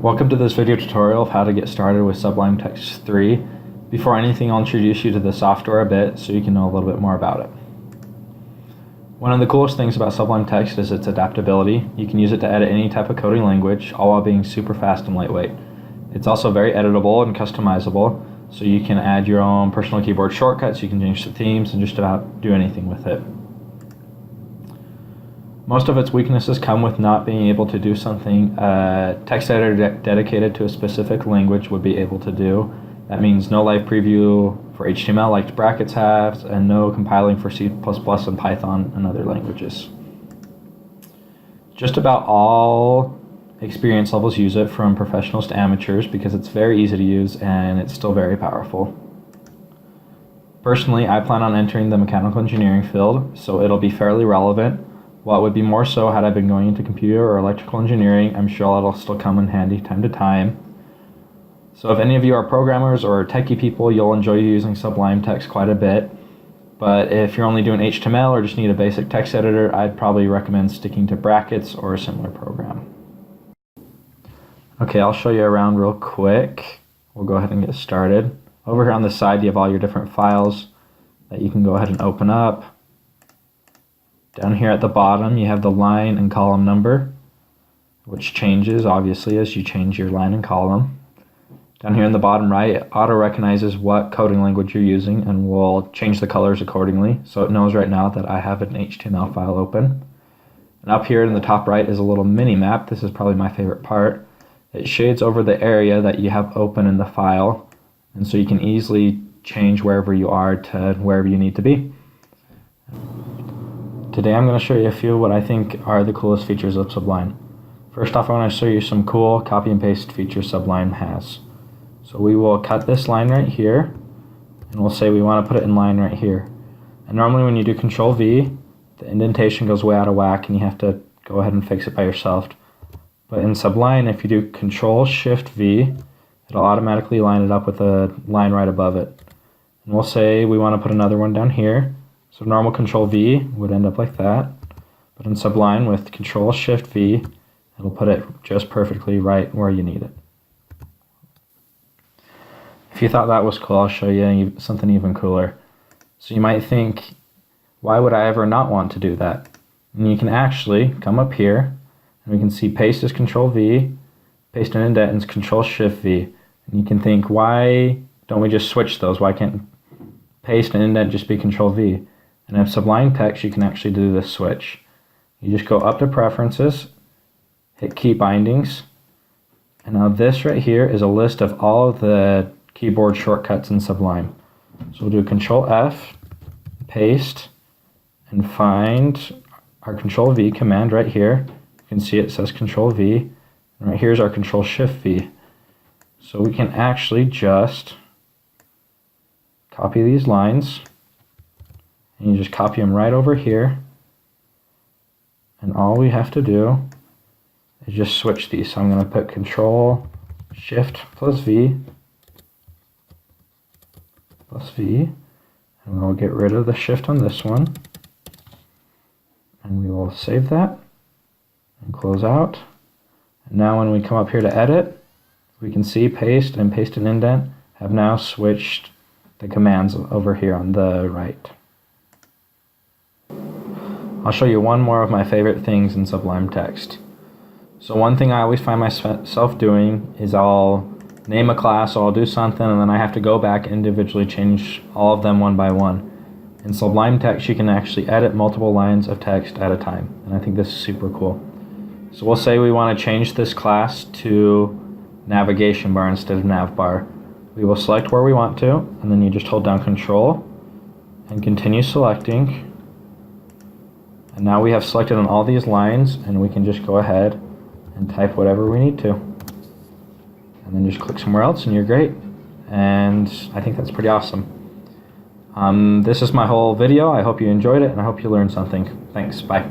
Welcome to this video tutorial of how to get started with Sublime Text 3. Before anything, I'll introduce you to the software a bit so you can know a little bit more about it. One of the coolest things about Sublime Text is its adaptability. You can use it to edit any type of coding language, all while being super fast and lightweight. It's also very editable and customizable, so you can add your own personal keyboard shortcuts, you can change the themes, and just about do anything with it. Most of its weaknesses come with not being able to do something a text editor dedicated to a specific language would be able to do. That means no live preview for HTML like brackets have, and no compiling for C++ and Python and other languages. Just about all experience levels use it, from professionals to amateurs, because it's very easy to use and it's still very powerful. Personally, I plan on entering the mechanical engineering field, so it'll be fairly relevant. While it would be more so had I been going into computer or electrical engineering, I'm sure it'll still come in handy time to time. So if any of you are programmers or techie people, you'll enjoy using Sublime Text quite a bit. But if you're only doing HTML or just need a basic text editor, I'd probably recommend sticking to brackets or a similar program. Okay, I'll show you around real quick. We'll go ahead and get started. Over here on the side, you have all your different files that you can go ahead and open up. Down here at the bottom, you have the line and column number, which changes obviously as you change your line and column. Down here in the bottom right, it auto-recognizes what coding language you're using and will change the colors accordingly. So it knows right now that I have an HTML file open. And up here in the top right is a little mini map. This is probably my favorite part. It shades over the area that you have open in the file, and so you can easily change wherever you are to wherever you need to be. Today I'm going to show you a few what I think are the coolest features of Sublime. First off, I want to show you some cool copy and paste features Sublime has. So we will cut this line right here, and we'll say we want to put it in line right here. And normally when you do Control V, the indentation goes way out of whack and you have to go ahead and fix it by yourself. But in Sublime, if you do Control Shift V, it'll automatically line it up with a line right above it. And we'll say we want to put another one down here. So normal Control V would end up like that, but in Sublime with Control Shift V, it'll put it just perfectly right where you need it. If you thought that was cool, I'll show you something even cooler. So you might think, why would I ever not want to do that? And you can actually come up here, and we can see paste is Control V, paste and indent is Control Shift V. And you can think, why don't we just switch those? Why can't paste and indent just be Control V? And in Sublime Text, you can actually do this switch. You just go up to Preferences, hit Key Bindings, and now this right here is a list of all of the keyboard shortcuts in Sublime. So we'll do Control F, paste, and find our Control V command right here. You can see it says Control V, and right here is our Control Shift V. So we can actually just copy these lines, and you just copy them right over here, and all we have to do is just switch these. So I'm going to put Control Shift plus V plus V, and we'll get rid of the shift on this one, and we will save that and close out. And now when we come up here to edit, we can see paste and indent have now switched the commands over here on the right. I'll show you one more of my favorite things in Sublime Text. So one thing I always find myself doing is I'll name a class, or I'll do something, and then I have to go back and individually change all of them one by one. In Sublime Text, you can actually edit multiple lines of text at a time, and I think this is super cool. So we'll say we want to change this class to navigation bar instead of nav bar. We will select where we want to, and then you just hold down Control and continue selecting. And now we have selected on all these lines, and we can just go ahead and type whatever we need to. And then just click somewhere else and you're great. And I think that's pretty awesome. This is my whole video. I hope you enjoyed it, and I hope you learned something. Thanks, bye.